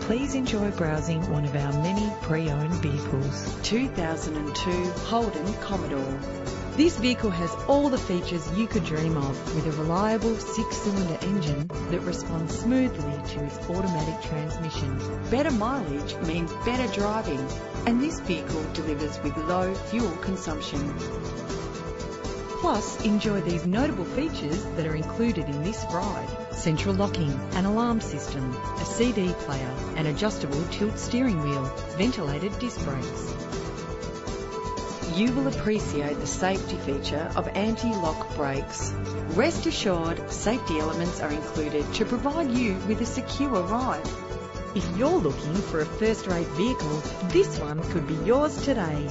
please enjoy browsing one of our many pre-owned vehicles. 2002 Holden Commodore. This vehicle has all the features you could dream of, with a reliable 6-cylinder engine that responds smoothly to its automatic transmission. Better mileage means better driving, and this vehicle delivers with low fuel consumption. Plus, enjoy these notable features that are included in this ride: central locking, an alarm system, a CD player, an adjustable tilt steering wheel, ventilated disc brakes. You will appreciate the safety feature of anti-lock brakes. Rest assured, safety elements are included to provide you with a secure ride. If you're looking for a first-rate vehicle, this one could be yours today.